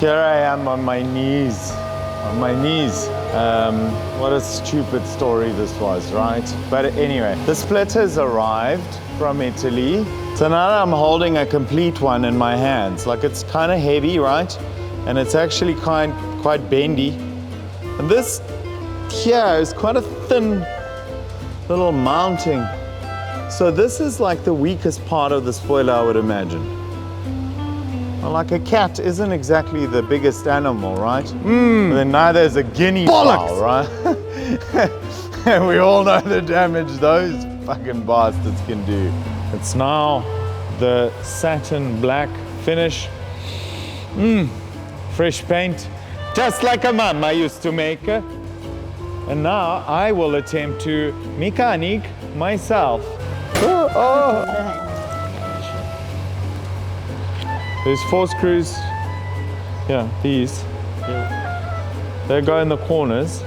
Here I am on my knees, what a stupid story this was, right? But anyway, the split has arrived from Italy. So now I'm holding a complete one in my hands. Like, it's kind of heavy, right? And it's actually quite bendy. And this here is quite a thin little mounting. So this is like the weakest part of the spoiler, I would imagine. Well, like a cat isn't exactly the biggest animal, right? Then neither is a guinea fowl, right? And we all know the damage those fucking bastards can do. It's now the satin black finish. Fresh paint, just like a mama used to make. And now I will attempt to mechanic myself. There's 4 screws, these. They go in the corners.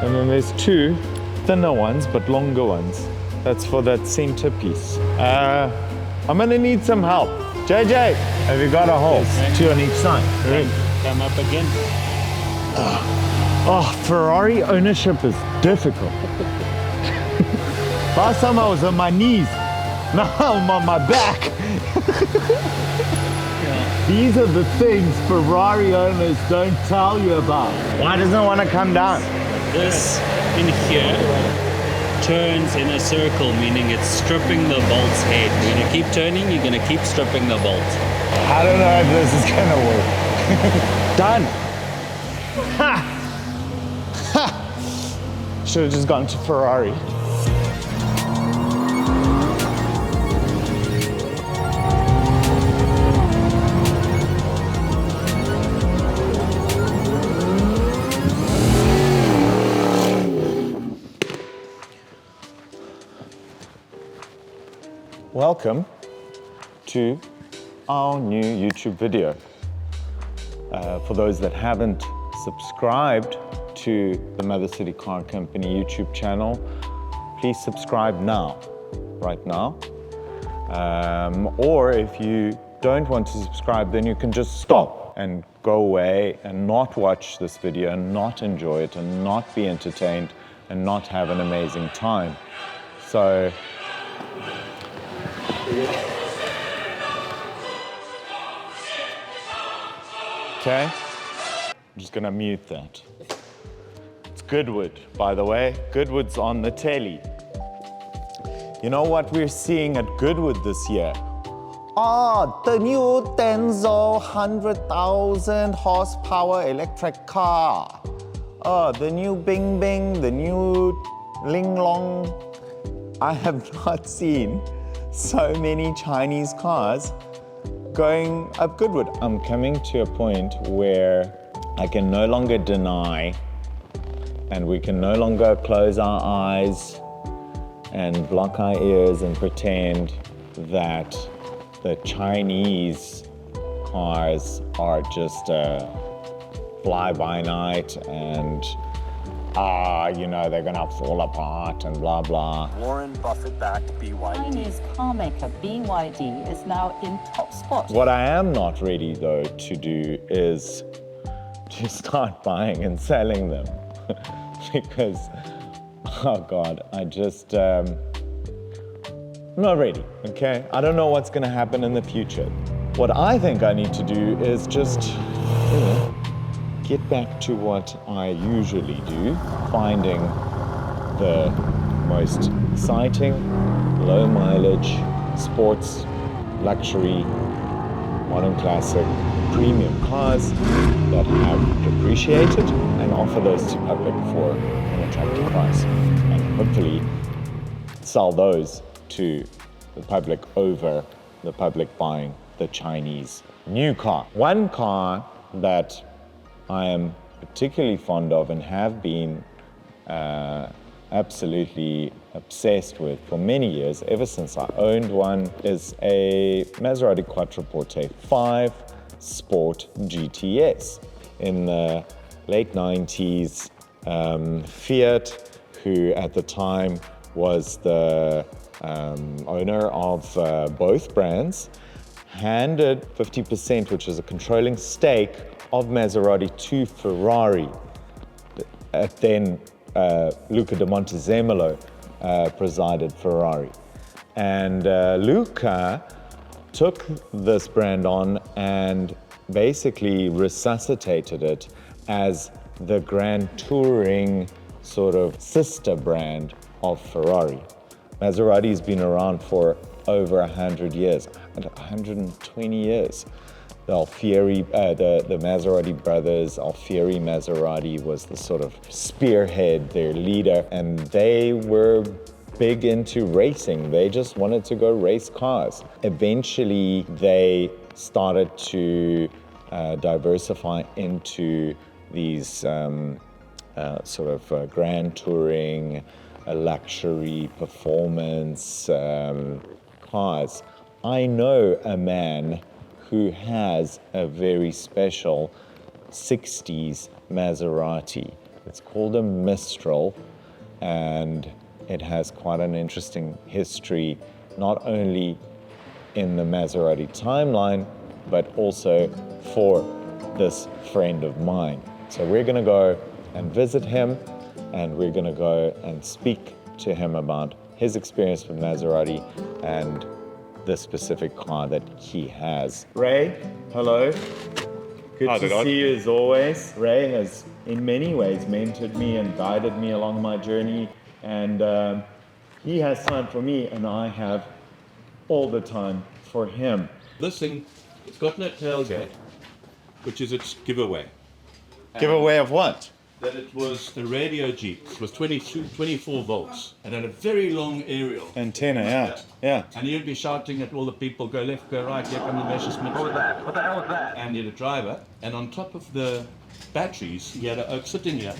And then there's 2 thinner ones, but longer ones. That's for that center piece. I'm gonna need some help. JJ, have you got a hole? Yes, 2 on each side. Come up again. Oh, Ferrari ownership is difficult. Last time I was on my knees. Now I'm on my back. These are the things Ferrari owners don't tell you about. Why doesn't it want to come down? This in here turns in a circle, meaning it's stripping the bolt's head. You're going to keep turning, you're going to keep stripping the bolt. I don't know if this is going to work. Done. Ha! Ha! Should have just gone to Ferrari. Welcome to our new YouTube video. For those that haven't subscribed to the Mother City Car Company YouTube channel, please subscribe now, right now. Or if you don't want to subscribe, then you can just stop and go away and not watch this video and not enjoy it and not be entertained and not have an amazing time. So, okay, I'm just gonna mute that. It's Goodwood, by the way. Goodwood's on the telly. You know what we're seeing at Goodwood this year? The new Denso 100,000 horsepower electric car. The new Bing Bing, the new Ling Long. I have not seen so many Chinese cars going up Goodwood. I'm coming to a point where I can no longer deny and we can no longer close our eyes and block our ears and pretend that the Chinese cars are just fly-by-night and they're gonna fall apart and blah, blah. Warren Buffett-backed BYD. Chinese car maker BYD is now in top spot. What I am not ready, though, to do is to start buying and selling them. Because, oh God, I'm not ready, okay? I don't know what's gonna happen in the future. What I think I need to do is just, get back to what I usually do, finding the most exciting, low mileage, sports, luxury, modern classic, premium cars that have depreciated and offer those to public for an attractive price. And hopefully sell those to the public over the public buying the Chinese new car. One car that I am particularly fond of and have been absolutely obsessed with for many years, ever since I owned one, is a Maserati Quattroporte V Sport GTS. In the late 90s, Fiat, who at the time was the owner of both brands, handed 50%, which is a controlling stake of Maserati, to Ferrari. Then Luca de Montezemolo presided Ferrari. And Luca took this brand on and basically resuscitated it as the Grand Touring sort of sister brand of Ferrari. Maserati's been around for over 100 years, 120 years. The Alfieri, the Maserati brothers, Alfieri Maserati was the sort of spearhead, their leader, and they were big into racing. They just wanted to go race cars. Eventually, they started to diversify into these sort of grand touring, luxury performance cars. I know a man who has a very special 60s Maserati. It's called a Mistral, and it has quite an interesting history, not only in the Maserati timeline, but also for this friend of mine. So we're gonna go and visit him, and we're gonna go and speak to him about his experience with Maserati and the specific car that he has. Ray, hello. Good to see you as always. Ray has in many ways mentored me and guided me along my journey, and he has time for me and I have all the time for him. This thing, it's got no tailgate, which is its giveaway. Giveaway of what? That it was the radio Jeep. It was 24 volts and had a very long aerial. Antenna, yeah. And you'd be shouting at all the people, go left, go right, here come the Messerschmitt. What the hell was that? And you had a driver, and on top of the batteries, you had an oak sitting here.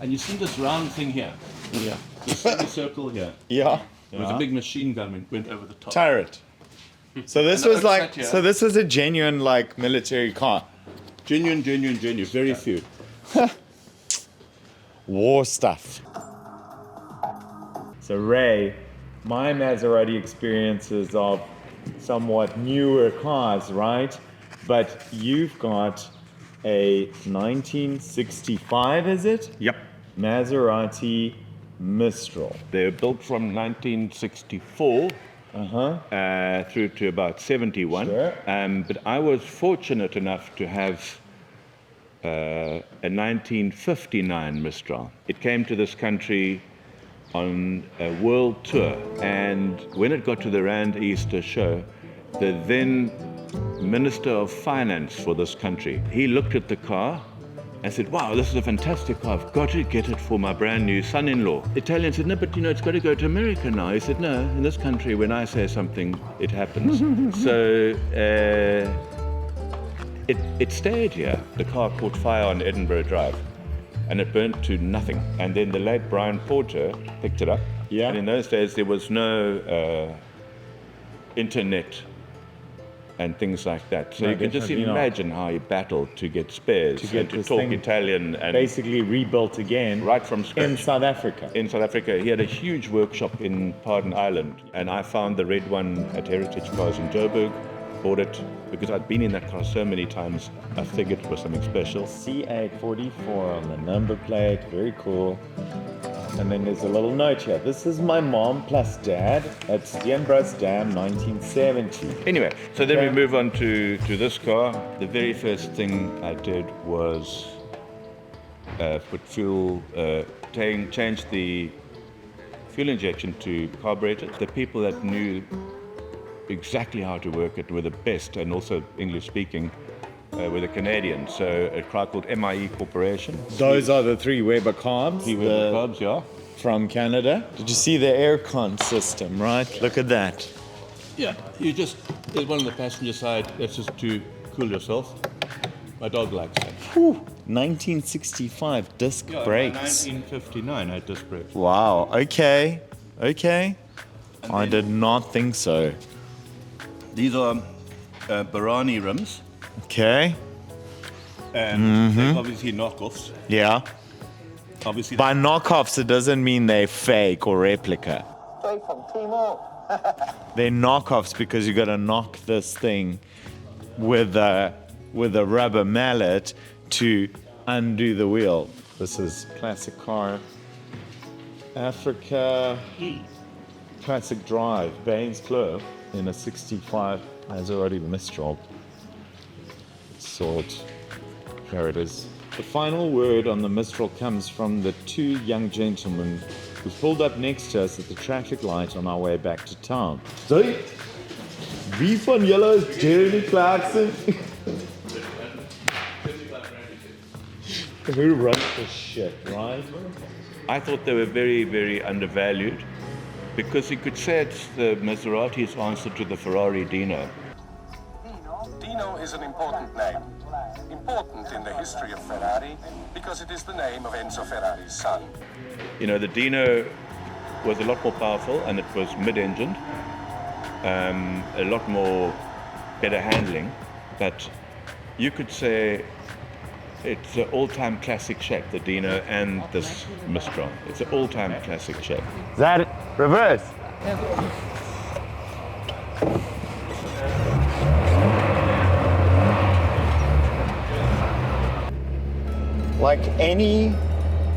And you see this round thing here. Yeah. This semicircle here. Yeah. With a big machine gun went over the top. Turret. So this was like, so this was a genuine like military car. Genuine, very few. War stuff. So Ray, my Maserati experiences of somewhat newer cars, right? But you've got a 1965, is it? Yep. Maserati Mistral. They were built from 1964 through to about 71. Sure. But I was fortunate enough to have a 1959 Mistral. It came to this country on a world tour, and when it got to the Rand Easter show, the then Minister of Finance for this country, he looked at the car and said, wow, this is a fantastic car, I've got to get it for my brand new son-in-law. The Italian said, no, but it's got to go to America now. He said, no, in this country, when I say something, it happens. So it stayed here. The car caught fire on Edinburgh Drive, and it burnt to nothing. And then the late Brian Porter picked it up. Yeah. And in those days, there was no internet and things like that. So No, you can just definitely not. imagine how he battled to get spares, get and to this talk thing Italian, and Basically rebuilt again. right from scratch. In South Africa. In South Africa, he had a huge workshop in Pardon Island, and I found the red one at Heritage Cars in Joburg, bought it because I'd been in that car so many times, I figured it was something special. C844 on the number plate, very cool. And then there's a little note here. This is my mom plus dad at Steenbras Dam, 1970. Anyway, so then Okay. we move on to this car. The very first thing I did was put fuel, change the fuel injection to carburetor. The people that knew exactly how to work it were the best, and also English speaking, were the Canadians. So a car called MIE Corporation. Those are the three Weber carbs. He was the clubs, yeah. From Canada. Did you see the aircon system, right? Look at that. Yeah, you just, there's one on the passenger side, that's just to cool yourself. My dog likes that. 1965 disc Yeah, brakes. 1959 I had disc brakes. Wow, okay. I did not think so. These are Barani rims, Okay, and they're obviously knockoffs. yeah. Obviously, By knockoffs, it doesn't mean they're fake or replica. Straight from Timor. They're knockoffs because you got to knock this thing with a rubber mallet to undo the wheel. This is classic car, Africa, classic drive, Baines Club in a 65 Maserati Mistral. Sort. Here it is. The final word on the Mistral comes from the two young gentlemen who pulled up next to us at the traffic light on our way back to town. Sorry? Wie van julle is Jeremy Clarkson? Who runs this shit, right? I thought they were very, very undervalued because you could say it's the Maserati's answer to the Ferrari Dino. Dino is an important name. Important in the history of Ferrari because it is the name of Enzo Ferrari's son. You know, the Dino was a lot more powerful and it was mid-engined, a lot more better handling, but you could say it's an all-time classic shape, the Dino and this Mistral. It's an all-time classic shape. Is that it? Reverse. Like any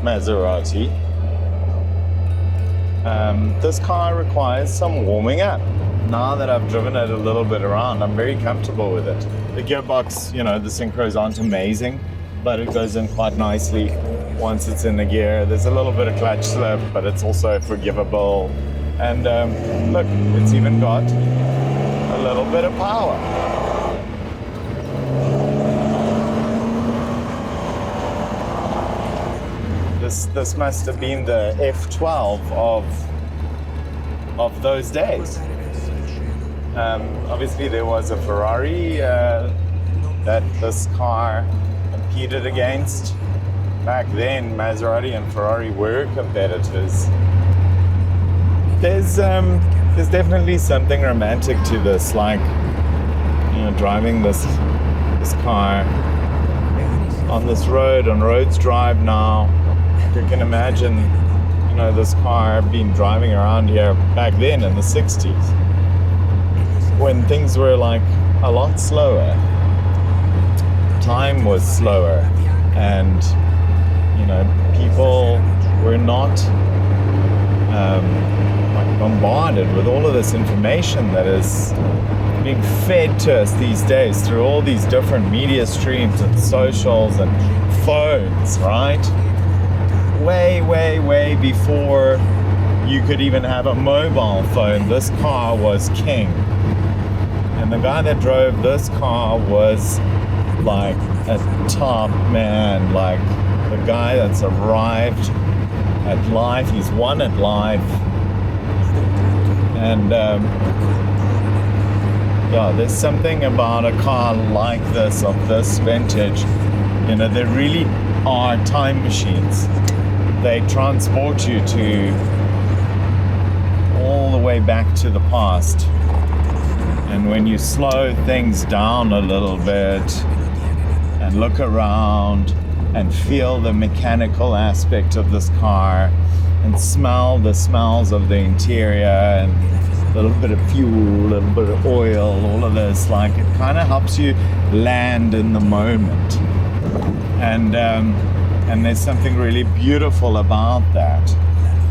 Maserati, this car requires some warming up. Now that I've driven it a little bit around, I'm very comfortable with it. The gearbox, you know, the synchros aren't amazing, but it goes in quite nicely once it's in the gear. There's a little bit of clutch slip, but it's also forgivable. And look, it's even got a little bit of power. This must have been the F12 of those days. Obviously, there was a Ferrari that this car competed against. Back then, Maserati and Ferrari were competitors. There's definitely something romantic to this, like, you know, driving this car on this road, on Rhodes Drive now. You can imagine, you know, this car being driving around here back then in the 60s when things were like a lot slower. Time was slower and, you know, people were not like bombarded with all of this information that is being fed to us these days through all these different media streams and socials and phones, right? Way before you could even have a mobile phone, this car was king. And the guy that drove this car was like a top man, like the guy that's arrived at life, he's won at life. And yeah, there's something about a car like this, of this vintage, you know, they really are time machines. They transport you to all the way back to the past. And when you slow things down a little bit and look around and feel the mechanical aspect of this car and smell the smells of the interior and a little bit of fuel, a little bit of oil, all of this, like, it kind of helps you land in the moment. And there's something really beautiful about that.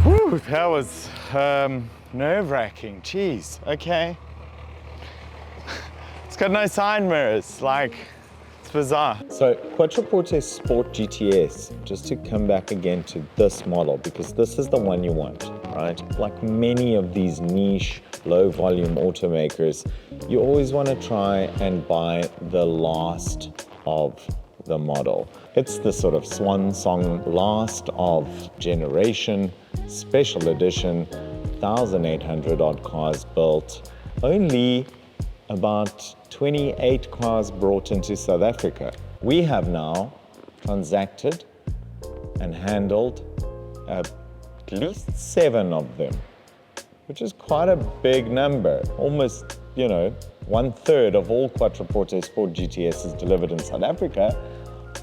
Whew, that was nerve-wracking. Jeez, okay. It's got no side mirrors, like, it's bizarre. So Quattroporte Sport GTS, just to come back again to this model, because this is the one you want, right? Like many of these niche, low-volume automakers, you always want to try and buy the last of the model. It's the sort of swan song, last of generation, special edition, 1,800 odd cars built, only about 28 cars brought into South Africa. We have now transacted and handled at least 7 of them, which is quite a big number. Almost, you know, 1/3 of all Quattroporte Sport GTS is delivered in South Africa.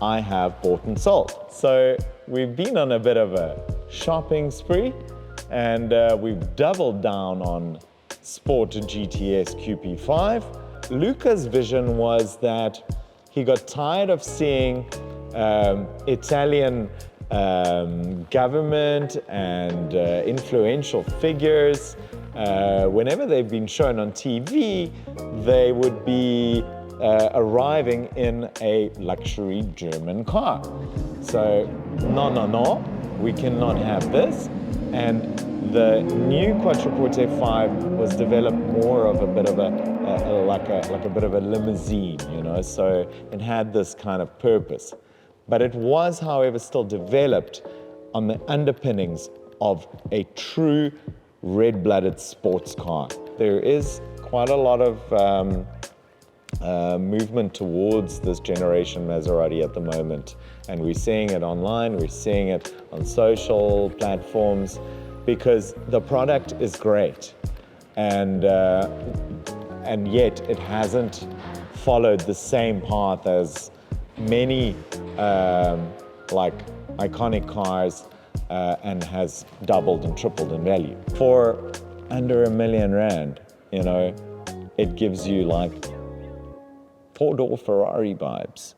I have bought and sold. So we've been on a bit of a shopping spree, and we've doubled down on Sport GTS QP5. Luca's vision was that he got tired of seeing Italian government and influential figures. Whenever they've been shown on TV, they would be arriving in a luxury German car. So, no, we cannot have this. And the new Quattroporte V was developed more of a bit of like a bit of a limousine, you know, so it had this kind of purpose. But it was, however, still developed on the underpinnings of a true red-blooded sports car. There is quite a lot of movement towards this generation Maserati at the moment. And we're seeing it online, we're seeing it on social platforms, because the product is great. And yet it hasn't followed the same path as many like iconic cars and has doubled and tripled in value. For under R1 million, you know, it gives you like four-door Ferrari vibes,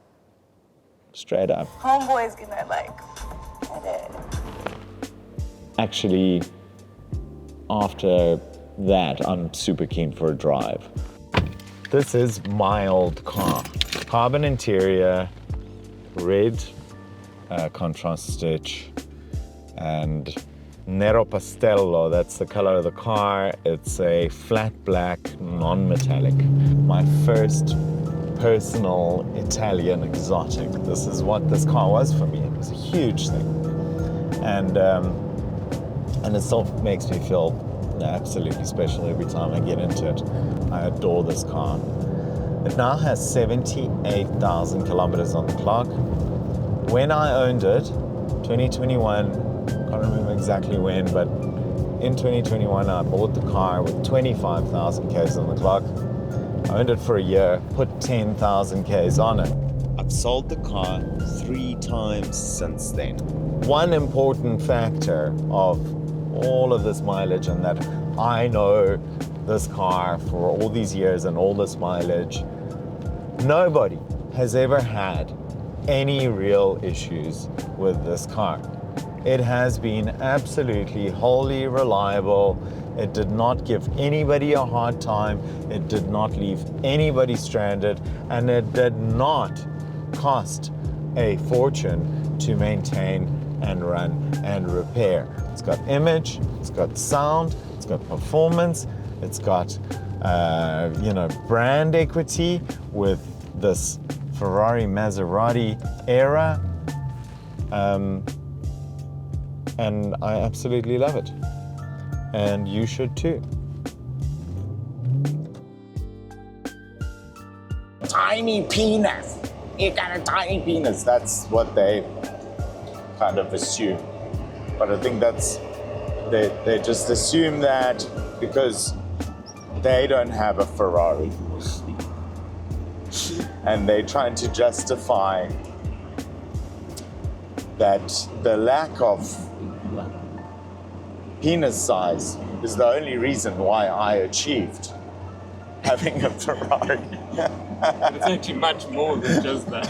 straight up. Homeboy's gonna like edit. Actually, after that, I'm super keen for a drive. This is my old car. Carbon interior, red contrast stitch, and Nero Pastello, that's the color of the car. It's a flat black, non-metallic. My first personal Italian exotic. This is what this car was for me. It was a huge thing. And it still makes me feel absolutely special every time I get into it. I adore this car. It now has 78,000 kilometers on the clock. When I owned it, 2021, can't remember exactly when, but in 2021 I bought the car with 25,000 Ks on the clock. I owned it for a year, put 10,000 Ks on it. I've sold the car 3 times since then. One important factor of all of this mileage, and that I know this car for all these years and all this mileage, nobody has ever had any real issues with this car. It has been absolutely wholly reliable. It did not give anybody a hard time. It did not leave anybody stranded, and it did not cost a fortune to maintain and run and repair. It's got image, it's got sound, it's got performance, it's got brand equity with this Ferrari Maserati era, and I absolutely love it. And you should too. Tiny penis. You got a tiny penis. That's what they kind of assume. But I think they just assume that because they don't have a Ferrari. And they're trying to justify that the lack of penis size is the only reason why I achieved having a Ferrari. But it's actually much more than just that.